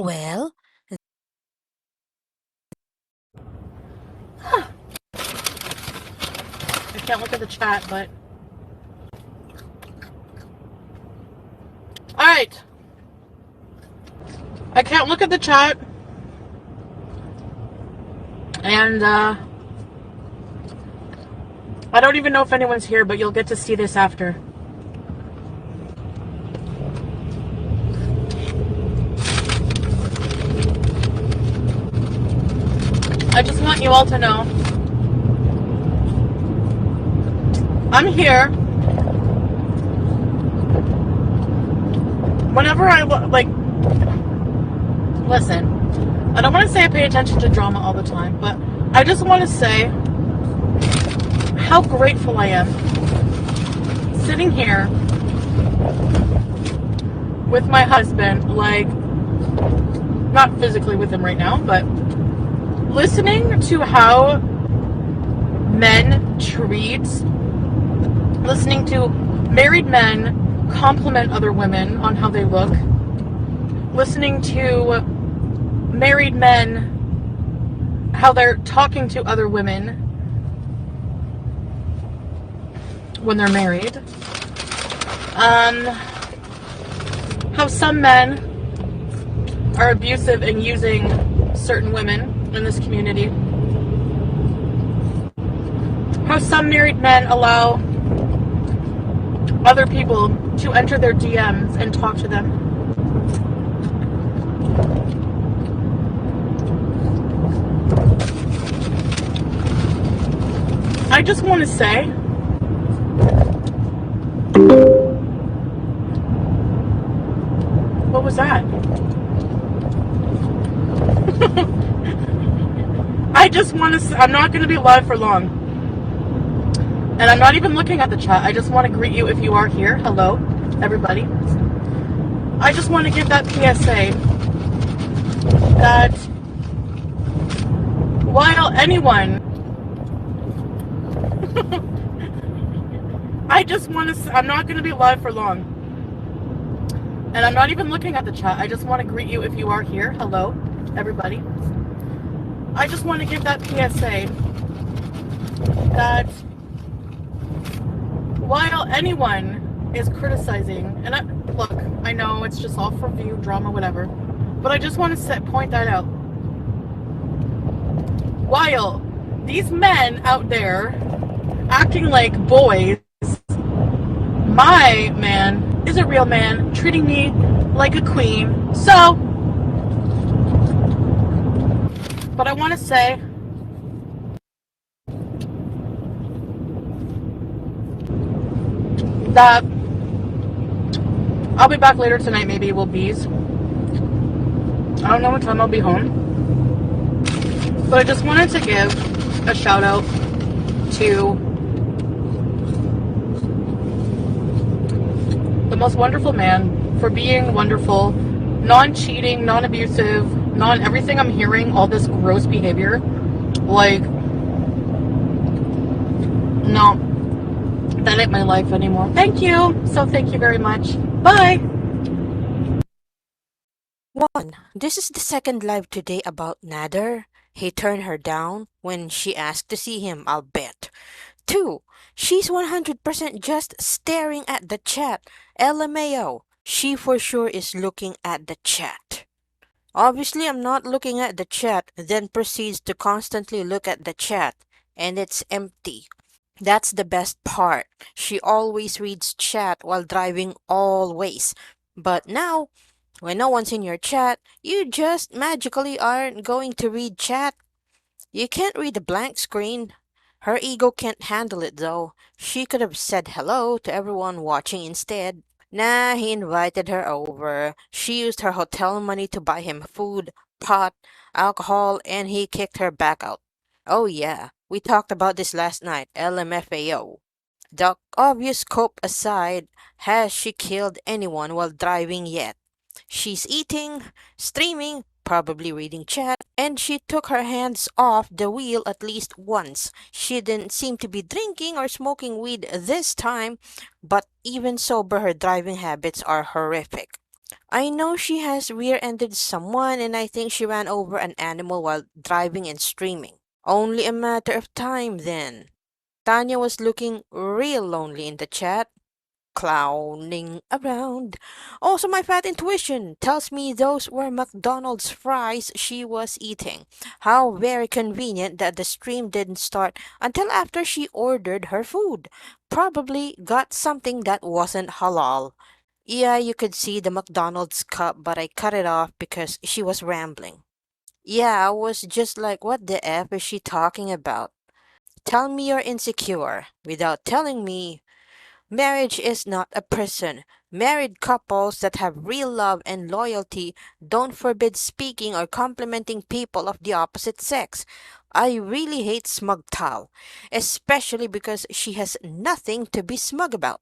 Well, I can't look at the chat, but... Alright. I can't look at the chat. And, I don't even know if anyone's here, but you'll get to see this after. I just want you all to know I'm here whenever I listen, I don't want to say I pay attention to drama all the time, but I just want to say how grateful I am sitting here with my husband, like, not physically with him right now, but listening to how men treat, listening to married men compliment other women on how they look, listening to married men, how they're talking to other women when they're married, how some men are abusive and using certain women in this community, how some married men allow other people to enter their DMs and talk to them. I just want to say what was that? I just want to say, I'm not going to be live for long. And I'm not even looking at the chat. I just want to greet you if you are here. Hello, everybody. I just want to give that PSA that while anyone... I just want to say, I'm not going to be live for long. And I'm not even looking at the chat. I just want to greet you if you are here. Hello, everybody. I just want to give that PSA that while anyone is criticizing, and look, I know it's just all for view, drama, whatever, but I just want to point that out. While these men out there acting like boys, my man is a real man, treating me like a queen. So, but I want to say that I'll be back later tonight. Maybe we'll bees. I don't know what time I'll be home, but I just wanted to give a shout out to the most wonderful man for being wonderful, non-cheating, non-abusive, non-everything I'm hearing, all this gross behavior. Like, no, that ain't my life anymore. Thank you. So thank you very much. Bye. 1. This is the second live today about Nader. He turned her down when she asked to see him, I'll bet. 2. She's 100% just staring at the chat. LMAO. She for sure is looking at the chat. Obviously, I'm not looking at the chat, then proceeds to constantly look at the chat, and it's empty. That's the best part. She always reads chat while driving always. But now, when no one's in your chat, you just magically aren't going to read chat. You can't read a blank screen. Her ego can't handle it though. She could have said hello to everyone watching instead. Nah, he invited her over. She used her hotel money to buy him food, pot, alcohol, and he kicked her back out. Oh yeah, we talked about this last night, LMFAO. The obvious scope aside, has she killed anyone while driving yet? She's eating, streaming, probably reading chat, and she took her hands off the wheel at least once. She didn't seem to be drinking or smoking weed this time, but even sober her driving habits are horrific. I know she has rear-ended someone, and I think she ran over an animal while driving and streaming. Only a matter of time then. Tanya was looking real lonely in the chat, clowning around. Also, my fat intuition tells me those were McDonald's fries she was eating. How very convenient that the stream didn't start until after she ordered her food. Probably got something that wasn't halal. Yeah, you could see the McDonald's cup, but I cut it off because she was rambling. Yeah, I was just like, what the F is she talking about? Tell me you're insecure without telling me. Marriage is not a prison. Married couples that have real love and loyalty don't forbid speaking or complimenting people of the opposite sex. I really hate smug Tal, especially because she has nothing to be smug about.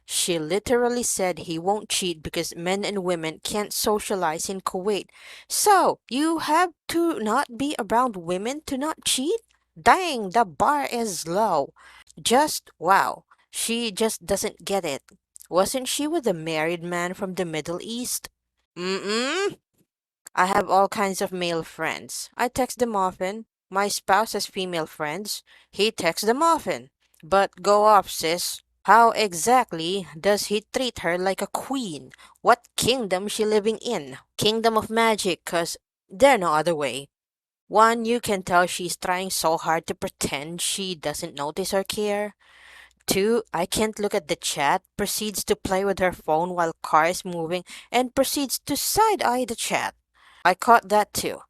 She literally said he won't cheat because men and women can't socialize in Kuwait. So, you have to not be around women to not cheat? Dang, the bar is low. Just wow. She just doesn't get it. Wasn't she with a married man from the Middle East? Mm-mm. I have all kinds of male friends. I text them often. My spouse has female friends. He texts them often. But go off, sis. How exactly does he treat her like a queen? What kingdom she living in? Kingdom of magic, 'cause there no other way. One, you can tell she's trying so hard to pretend she doesn't notice or care. Two, I can't look at the chat, proceeds to play with her phone while car is moving, and proceeds to side-eye the chat. I caught that too.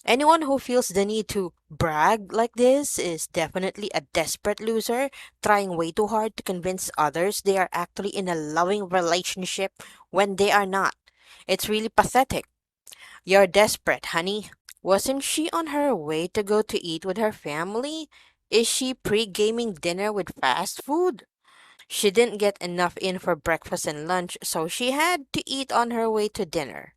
Anyone who feels the need to brag like this is definitely a desperate loser, trying way too hard to convince others they are actually in a loving relationship when they are not. It's really pathetic. You're desperate, honey. Wasn't she on her way to go to eat with her family? Is she pre-gaming dinner with fast food? She didn't get enough in for breakfast and lunch, so she had to eat on her way to dinner.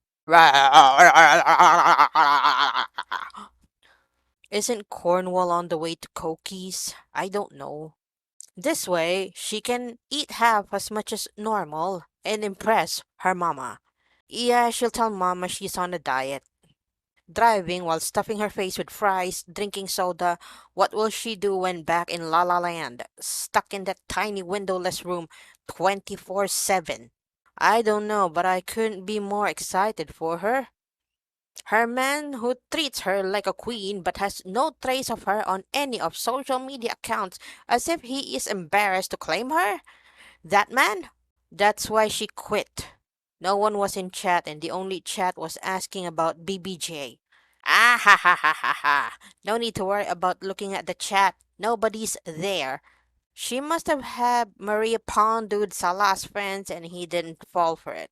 Isn't Cornwall on the way to Cokies? I don't know. This way, she can eat half as much as normal and impress her mama. Yeah, she'll tell mama she's on a diet. Driving while stuffing her face with fries, drinking soda. What will she do when back in La La Land, stuck in that tiny windowless room 24/7? I don't know, but I couldn't be more excited for her. Her man who treats her like a queen but has no trace of her on any of social media accounts as if he is embarrassed to claim her? That man? That's why she quit. No one was in chat and the only chat was asking about BBJ. Ah ha ha ha ha ha. No need to worry about looking at the chat. Nobody's there. She must have had Maria Pondude Salah's friends and he didn't fall for it.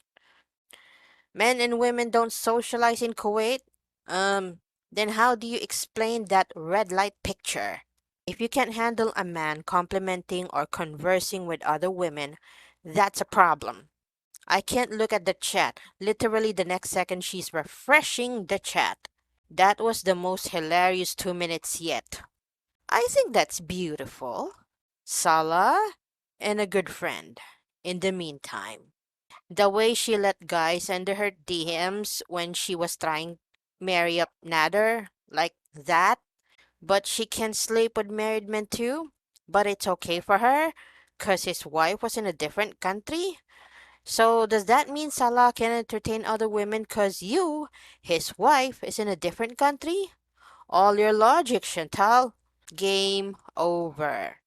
Men and women don't socialize in Kuwait? Then how do you explain that red light picture? If you can't handle a man complimenting or conversing with other women, that's a problem. I can't look at the chat. Literally, the next second, she's refreshing the chat. That was the most hilarious 2 minutes yet. I think that's beautiful. Salah and a good friend. In the meantime, the way she let guys under her DMs when she was trying marry up Nader, like that. But she can sleep with married men too. But it's okay for her, cause his wife was in a different country. So does that mean Salah can entertain other women cause you, his wife, is in a different country? All your logic, Chantal. Game over.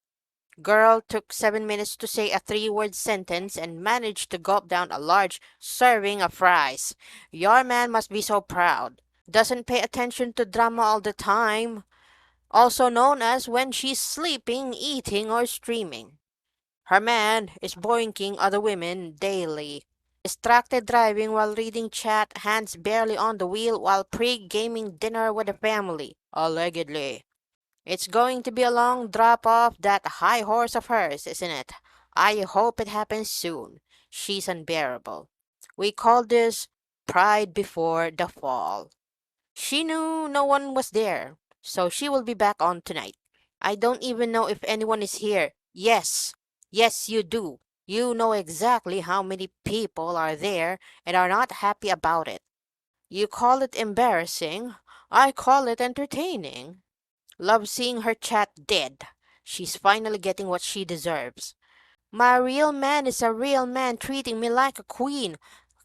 Girl took 7 minutes to say a three-word sentence and managed to gulp down a large serving of fries. Your man must be so proud. Doesn't pay attention to drama all the time. Also known as when she's sleeping, eating, or streaming. Her man is boinking other women daily. Distracted driving while reading chat, hands barely on the wheel while pre-gaming dinner with the family. Allegedly. It's going to be a long drop off that high horse of hers, isn't it? I hope it happens soon. She's unbearable. We call this pride before the fall. She knew no one was there, so she will be back on tonight. I don't even know if anyone is here. Yes, yes, you do. You know exactly how many people are there and are not happy about it. You call it embarrassing. I call it entertaining. Love seeing her chat dead. She's finally getting what she deserves. My real man is a real man treating me like a queen.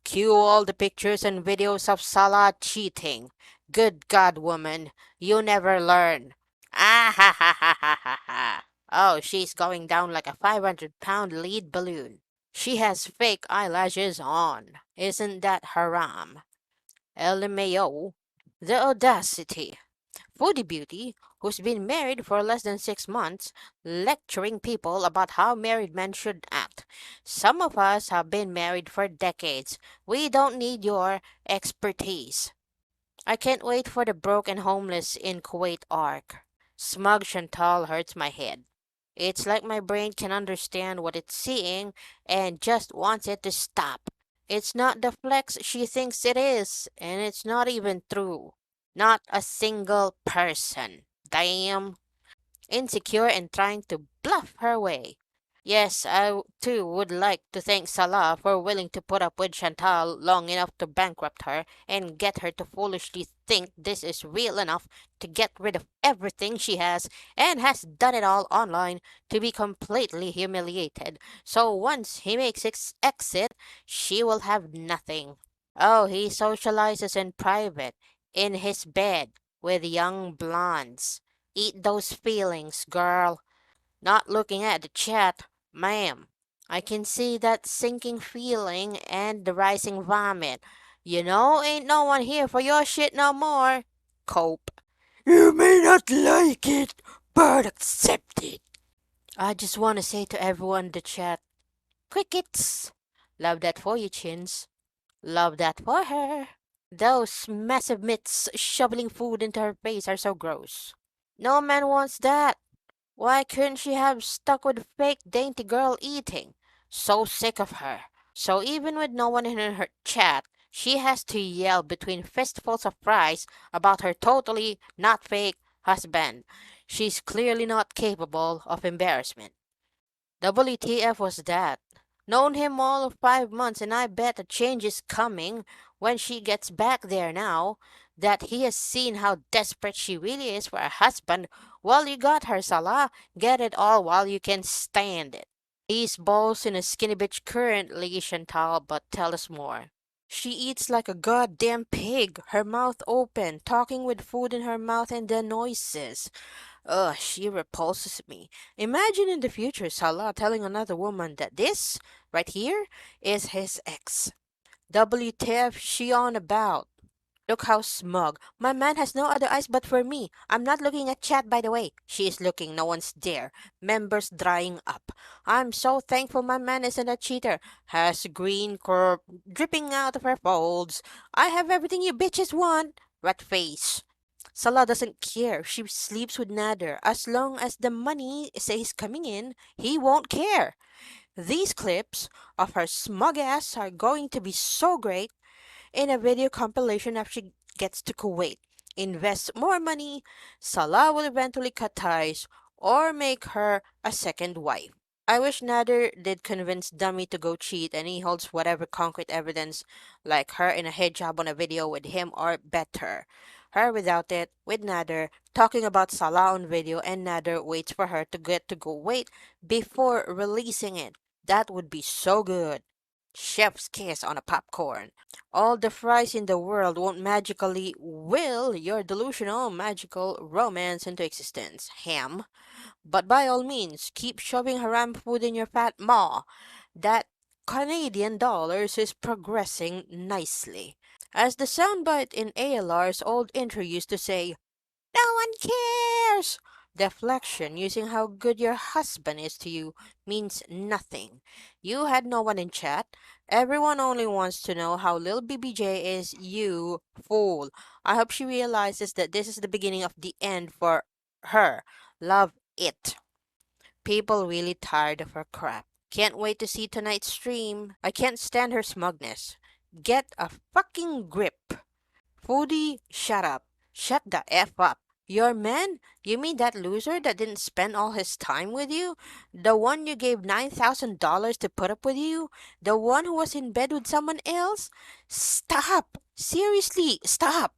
Cue all the pictures and videos of Salah cheating. Good God, woman, you never learn. Ah ha ha ha ha ha ha. Oh, she's going down like a 500-pound lead balloon. She has fake eyelashes on. Isn't that haram? LMAO. The audacity. Foodie Beauty, who's been married for less than 6 months, lecturing people about how married men should act. Some of us have been married for decades. We don't need your expertise. I can't wait for the broke and homeless in Kuwait arc. Smug Chantal hurts my head. It's like my brain can understand what it's seeing and just wants it to stop. It's not the flex she thinks it is, and it's not even true. Not a single person. Damn. Insecure and trying to bluff her way. Yes, too would like to thank Salah for willing to put up with Chantal long enough to bankrupt her and get her to foolishly think this is real enough to get rid of everything she has and has done it all online to be completely humiliated. So once he makes his exit, she will have nothing. Oh, he socializes in private, in his bed, with young blondes. Eat those feelings, girl. Not looking at the chat, ma'am. I can see that sinking feeling and the rising vomit. You know, ain't no one here for your shit no more. Cope. You may not like it, but accept it. I just want to say to everyone in the chat, crickets. Love that for you, chins. Love that for her. Those massive mitts shoveling food into her face are so gross. No man wants that. Why couldn't she have stuck with fake dainty girl eating? So sick of her. So even with no one in her chat, she has to yell between fistfuls of fries about her totally not fake husband. She's clearly not capable of embarrassment. WTF was that? Known him all of 5 months, and I bet a change is coming when she gets back there now that he has seen how desperate she really is for a husband. Well, you got her, Salah. Get it all while you can stand it. He's balls in a skinny bitch currently, Chantal, but tell us more. She eats like a goddamn pig, her mouth open, talking with food in her mouth and the noises. Ugh, she repulses me. Imagine in the future Salah telling another woman that this, right here, is his ex. WTF she on about? Look how smug. My man has no other eyes but for me. I'm not looking at chat, by the way. She is looking, no one's there. Members drying up. I'm so thankful my man isn't a cheater. Has green curb dripping out of her folds. I have everything you bitches want. Rat face. Salah doesn't care. She sleeps with Nader. As long as the money stays coming in, he won't care. These clips of her smug ass are going to be so great in a video compilation after she gets to Kuwait. Invest more money, Salah will eventually cut ties or make her a second wife. I wish Nader did convince Dummy to go cheat and he holds whatever concrete evidence, like her in a hijab on a video with him or better. Her without it, with Nader, talking about Salah on video and Nader waits for her to get to go wait before releasing it. That would be so good. Chef's kiss on a popcorn. All the fries in the world won't magically will your delusional magical romance into existence, ham. But by all means, keep shoving haram food in your fat maw. That Canadian dollars is progressing nicely. As the soundbite in ALR's old intro used to say, no one cares! Deflection using how good your husband is to you means nothing. You had no one in chat. Everyone only wants to know how Lil BBJ is, you fool. I hope she realizes that this is the beginning of the end for her. Love it. People really tired of her crap. Can't wait to see tonight's stream. I can't stand her smugness. Get a fucking grip. Foodie, shut up. Shut the F up. Your man? You mean that loser that didn't spend all his time with you? The one you gave $9,000 to put up with you? The one who was in bed with someone else? Stop! Seriously, stop!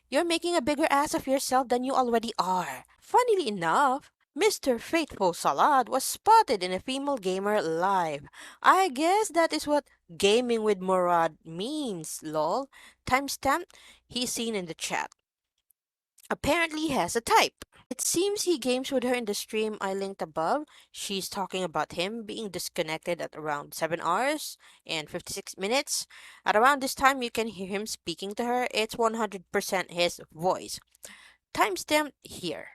You're making a bigger ass of yourself than you already are. Funnily enough, Mr. Faithful Salad was spotted in a female gamer live. I guess that is what gaming with Murad means, lol. Timestamp, he's seen in the chat. Apparently has a type. It seems he games with her in the stream I linked above. She's talking about him being disconnected at around 7 hours and 56 minutes. At around this time, you can hear him speaking to her. It's 100% his voice. Timestamp here.